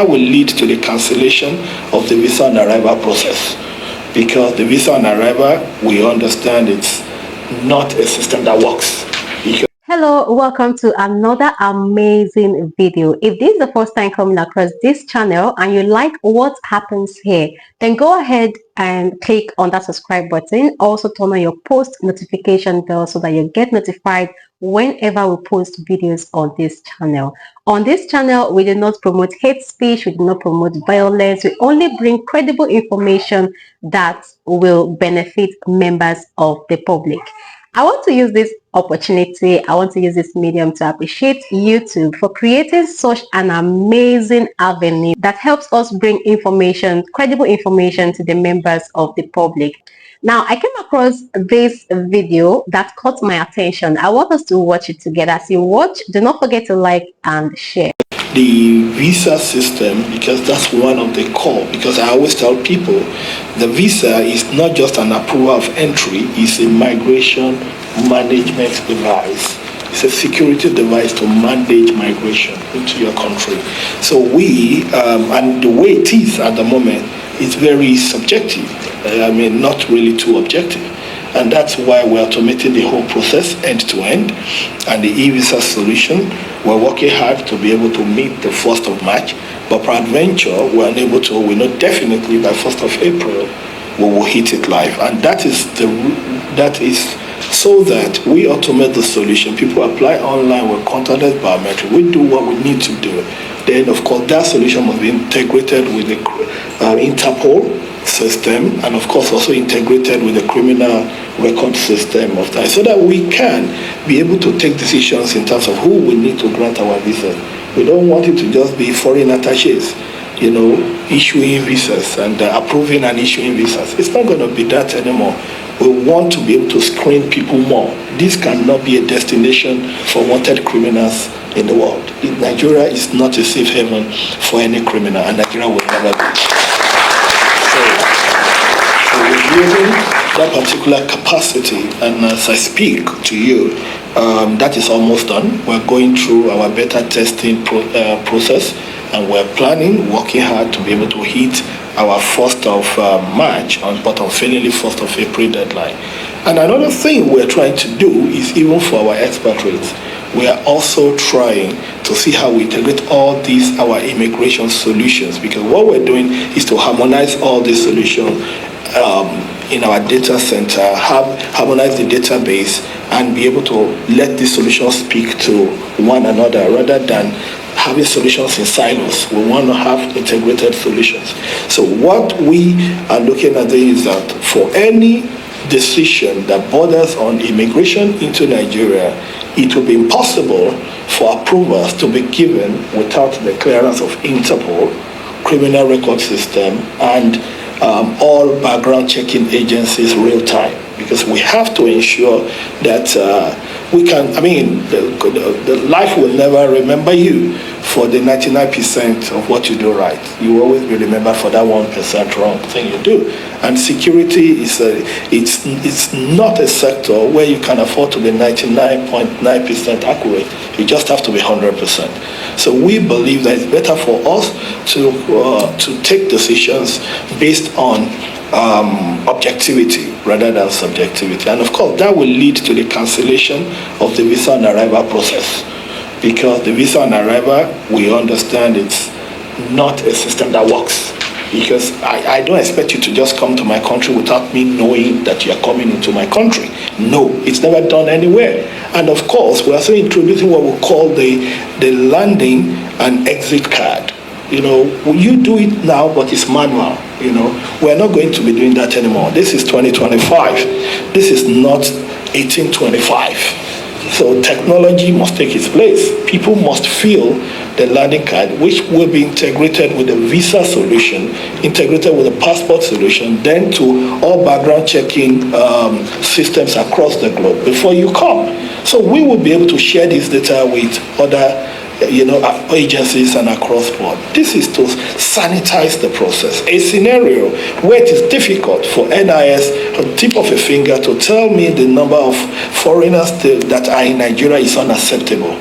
That will lead to the cancellation of the visa on arrival process, because the visa on arrival, we understand it's not a system that works. Hello, welcome to another amazing video. If this is the first time coming across this channel and you like what happens here, then go ahead and click on that subscribe button. Also turn on your post notification bell so that you get notified whenever we post videos on this channel. On this channel, we do not promote hate speech, we do not promote violence, we only bring credible information that will benefit members of the public. I want to use this opportunity, I want to use this medium to appreciate YouTube for creating such an amazing avenue that helps us bring information, credible information to the members of the public. Now, I came across this video that caught my attention. I want us to watch it together. As you watch, do not forget to like and share. The visa system, because that's one of the core, because I always tell people the visa is not just an approval of entry, it's a migration management device. It's a security device to manage migration into your country. So we, and the way it is at the moment, it's very subjective. I mean, not really too objective. And that's why we're automating the whole process end to end. And the e-visa solution, we're working hard to be able to meet the 1st of March. But peradventure, we're unable to, we know definitely by 1st of April, we will hit it live. And that is so that we automate the solution. People apply online with contactless biometric. We do what we need to do. Then, of course, that solution must be integrated with the Interpol system, and of course also integrated with the criminal record system of that, so that we can be able to take decisions in terms of who we need to grant our visas. We don't want it to just be foreign attaches, you know, issuing visas and approving and issuing visas. It's not going to be that anymore. We want to be able to screen people more. This cannot be a destination for wanted criminals in the world. Nigeria is not a safe haven for any criminal, and Nigeria will never be. So we're building that particular capacity, and as I speak to you, that is almost done. We're going through our beta testing process, and we're planning, working hard to be able to hit our 1st of March, but unfailingly 1st of April deadline. And another thing we're trying to do is, even for our expatriates, we are also trying to see how we integrate all these, our immigration solutions, because what we're doing is to harmonize all these solutions in our data center, harmonize the database, and be able to let these solutions speak to one another rather than having solutions in silos. We want to have integrated solutions. So what we are looking at is that for any decision that borders on immigration into Nigeria, it will be impossible for approvals to be given without the clearance of Interpol, criminal record system, and all background checking agencies real time, because we have to ensure that we can, I mean, the life will never remember you for the 99% of what you do right. You will always be remembered for that 1% wrong thing you do. And security is it's not a sector where you can afford to be 99.9% accurate. You just have to be 100%. So we believe that it's better for us to take decisions based on objectivity rather than subjectivity. And of course, that will lead to the cancellation of the visa on arrival process, because the visa on arrival, we understand it's not a system that works. Because I don't expect you to just come to my country without me knowing that you are coming into my country. No, it's never done anywhere. And of course, we're also introducing what we call the landing and exit card. You know, you do it now, but it's manual. You know, we're not going to be doing that anymore. This is 2025. This is not 1825. So technology must take its place. People must fill the landing card, which will be integrated with the visa solution, integrated with the passport solution, then to all background checking systems across the globe before you come. So we will be able to share this data with other agencies and across board. This is to sanitize the process. A scenario where it is difficult for NIS, at the tip of a finger, to tell me the number of foreigners that are in Nigeria is unacceptable.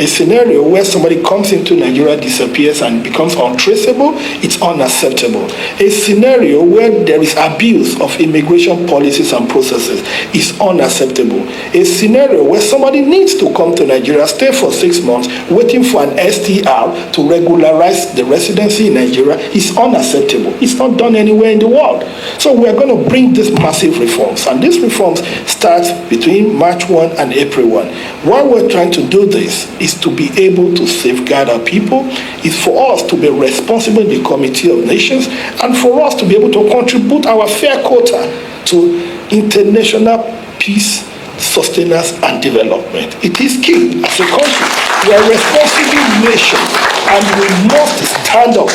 A scenario where somebody comes into Nigeria, disappears, and becomes untraceable, it's unacceptable. A scenario where there is abuse of immigration policies and processes is unacceptable. A scenario where somebody needs to come to Nigeria, stay for 6 months, waiting for an STR to regularize the residency in Nigeria is unacceptable. It's not done anywhere in the world. So we are going to bring these massive reforms, and these reforms start between March 1 and April 1. Why we're trying to do this is to be able to safeguard our people, is for us to be responsible in the Committee of Nations, and for us to be able to contribute our fair quota to international peace, sustenance, and development. It is key as a country. We are a responsible nation, and we must stand up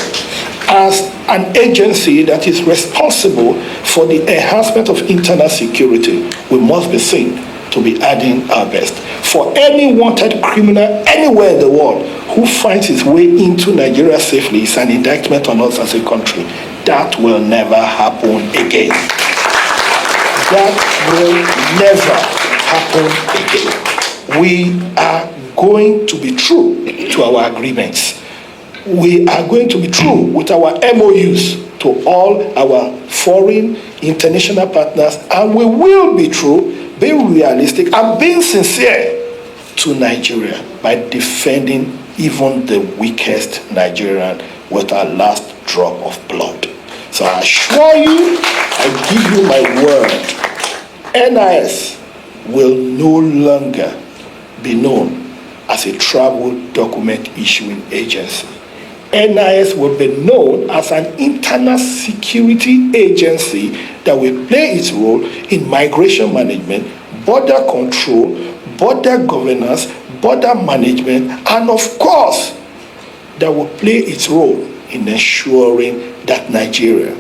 as an agency that is responsible for the enhancement of internal security. We must be seen to be adding our best. For any wanted criminal anywhere in the world who finds his way into Nigeria safely, is an indictment on us as a country. That will never happen again. That will never happen again. We are going to be true to our agreements. We are going to be true with our MOUs to all our foreign international partners, and we will be true, being realistic and being sincere to Nigeria by defending even the weakest Nigerian with our last drop of blood. So I assure you, I give you my word, NIS will no longer be known as a travel document issuing agency. NIS will be known as an internal security agency that will play its role in migration management, border control, border governance, border management, and of course, that will play its role in ensuring that Nigeria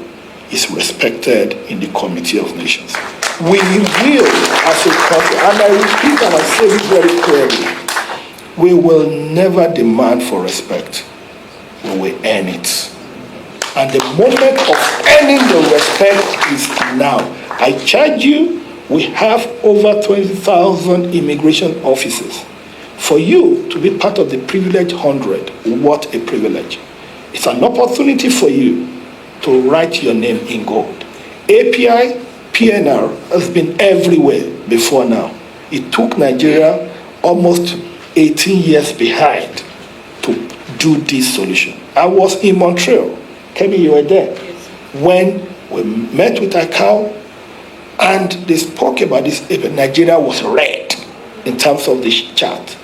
is respected in the Committee of Nations. We will, as a country, and I repeat and I say it very clearly, we will never demand for respect. We will earn it. And the moment of earning the respect is now. I charge you, we have over 20,000 immigration officers. For you to be part of the privileged 100, what a privilege. It's an opportunity for you to write your name in gold. API, PNR has been everywhere before now. It took Nigeria almost 18 years behind to do this solution. I was in Montreal. Kemi, you were there. Yes. When we met with ICAO and they spoke about this, Nigeria was red in terms of this chart.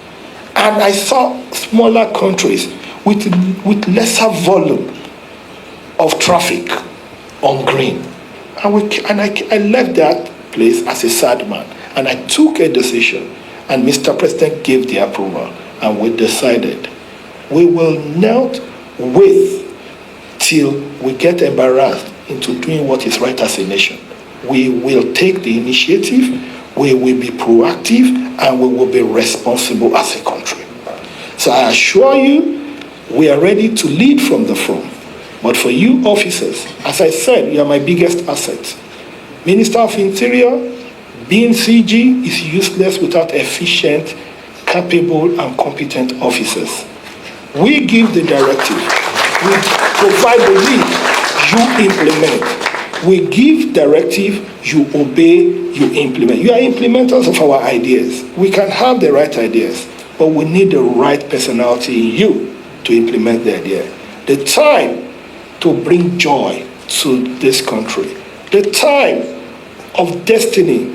And I saw smaller countries with lesser volume of traffic on green. And I left that place as a sad man. And I took a decision. And Mr. President gave the approval. And we decided we will not wait till we get embarrassed into doing what is right as a nation. We will take the initiative, we will be proactive, and we will be responsible as a country. So I assure you, we are ready to lead from the front. But for you officers, as I said, you are my biggest asset. Minister of Interior, being CG, is useless without efficient, capable, and competent officers. We give the directive. We provide the lead. You implement. We give directive, you obey, you implement. You are implementers of our ideas. We can have the right ideas, but we need the right personality in you to implement the idea. The time to bring joy to this country. The time of destiny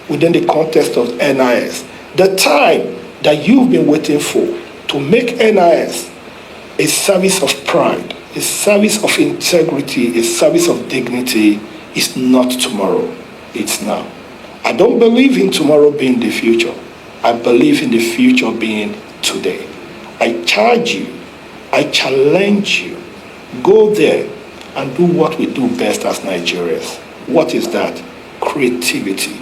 within the context of NIS. The time that you've been waiting for to make NIS a service of pride, a service of integrity, a service of dignity is not tomorrow, it's now. I don't believe in tomorrow being the future. I believe in the future being today. I charge you, I challenge you, go there and do what we do best as Nigerians. What is that? Creativity.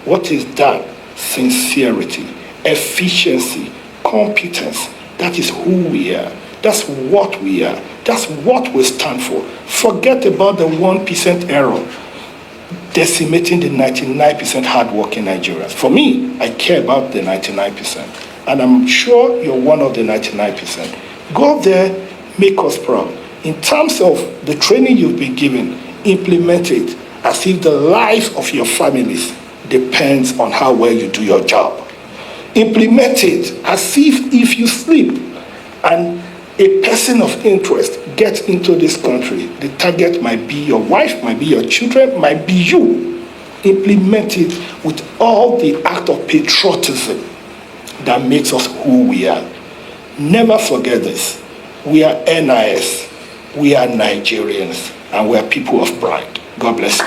What is that? Sincerity, efficiency, competence, That is who we are. That's what we are. That's what we stand for. Forget about the 1% error decimating the 99% hardworking Nigerians. For me, I care about the 99%. And I'm sure you're one of the 99%. Go there, make us proud. In terms of the training you've been given, implement it as if the life of your families depends on how well you do your job. Implement it as if you sleep and a person of interest gets into this country, the target might be your wife, might be your children, might be you. Implement it with all the act of patriotism that makes us who we are. Never forget this. We are NIS, we are Nigerians, and we are people of pride. God bless you.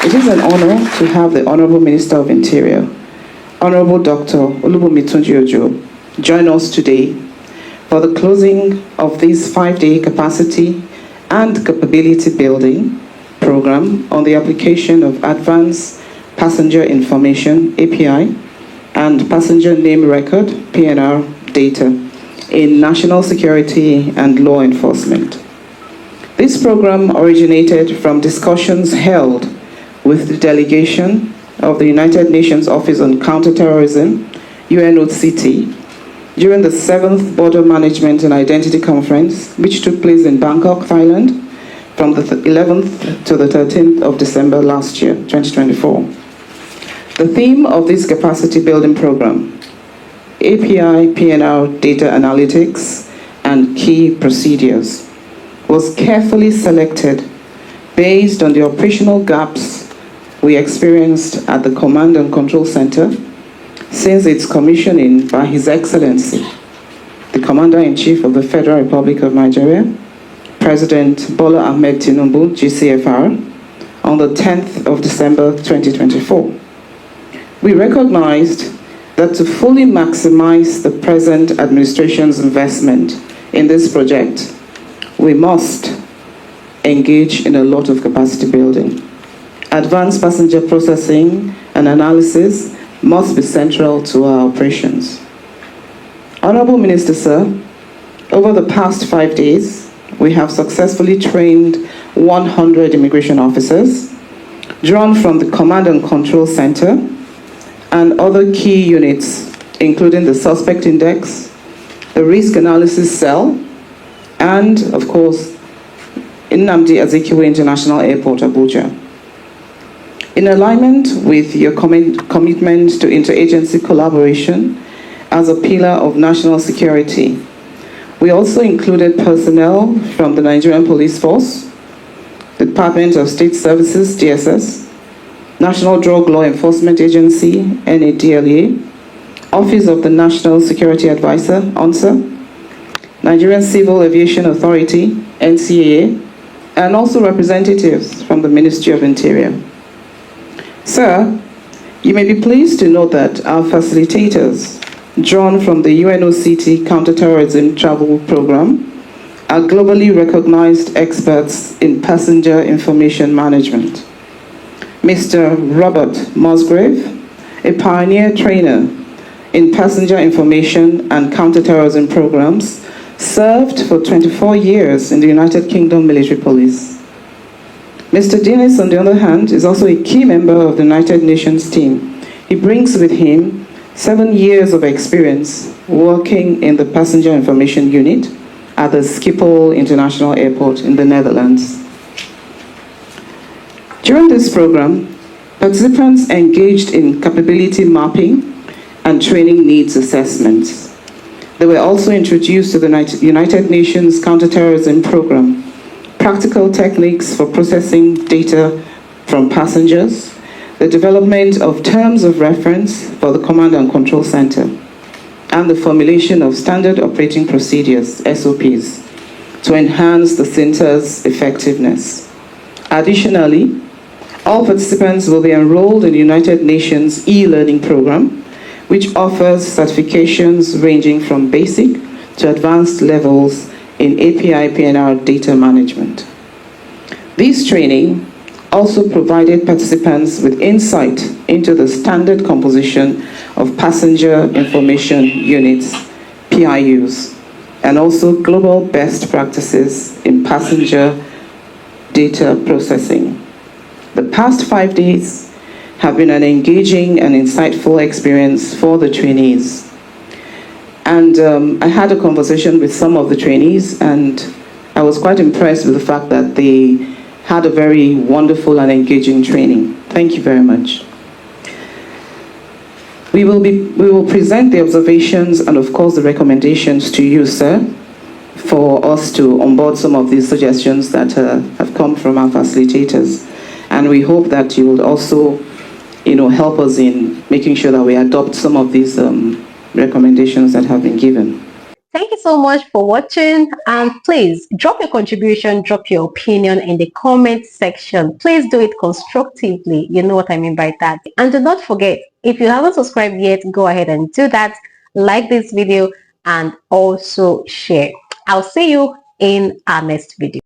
It is an honor to have the Honorable Minister of Interior, Honorable Dr. Olubunmi Tunji-Ojo, join us today for the closing of this 5-day capacity and capability building program on the application of Advanced Passenger Information, API, and Passenger Name Record, PNR, data in national security and law enforcement. This program originated from discussions held with the delegation of the United Nations Office on Counterterrorism, UNOCT, during the 7th Border Management and Identity Conference, which took place in Bangkok, Thailand, from the 11th to the 13th of December last year, 2024. The theme of this capacity building program, API, PNR, data analytics, and key procedures, was carefully selected based on the operational gaps we experienced at the Command and Control Center since its commissioning by His Excellency, the Commander-in-Chief of the Federal Republic of Nigeria, President Bola Ahmed Tinubu, GCFR, on the 10th of December 2024. We recognized that to fully maximize the present administration's investment in this project, we must engage in a lot of capacity building. Advanced passenger processing and analysis must be central to our operations. Honorable Minister, sir, over the past 5 days, we have successfully trained 100 immigration officers, drawn from the Command and Control Center and other key units, including the Suspect Index, the Risk Analysis Cell, and, of course, Nnamdi Azikiwe International Airport, Abuja. In alignment with your commitment to interagency collaboration as a pillar of national security, we also included personnel from the Nigerian Police Force, the Department of State Services, DSS, National Drug Law Enforcement Agency, NADLA, Office of the National Security Advisor, ONSA, Nigerian Civil Aviation Authority, NCAA, and also representatives from the Ministry of Interior. Sir, you may be pleased to know that our facilitators, drawn from the UNOCT Counterterrorism Travel Program, are globally recognized experts in passenger information management. Mr. Robert Musgrave, a pioneer trainer in passenger information and counterterrorism programs, served for 24 years in the United Kingdom Military Police. Mr. Dennis, on the other hand, is also a key member of the United Nations team. He brings with him 7 years of experience working in the Passenger Information Unit at the Schiphol International Airport in the Netherlands. During this program, participants engaged in capability mapping and training needs assessments. They were also introduced to the United Nations Counterterrorism Program, practical techniques for processing data from passengers, the development of terms of reference for the Command and Control Center, and the formulation of standard operating procedures, SOPs, to enhance the center's effectiveness. Additionally, all participants will be enrolled in the United Nations e-learning program, which offers certifications ranging from basic to advanced levels in API PNR data management. This training also provided participants with insight into the standard composition of passenger information units, PIUs, and also global best practices in passenger data processing. The past 5 days have been an engaging and insightful experience for the trainees. And I had a conversation with some of the trainees, and I was quite impressed with the fact that they had a very wonderful and engaging training. Thank you very much. We will present the observations and of course the recommendations to you, sir, for us to onboard some of these suggestions that have come from our facilitators. And we hope that you will also, help us in making sure that we adopt some of these recommendations that have been given. Thank you so much for watching, and please drop your contribution, drop your opinion in the comment section. Please do it constructively. You know what I mean by that. And do not forget, if you haven't subscribed yet, go ahead and do that. Like this video and also share. I'll see you in our next video.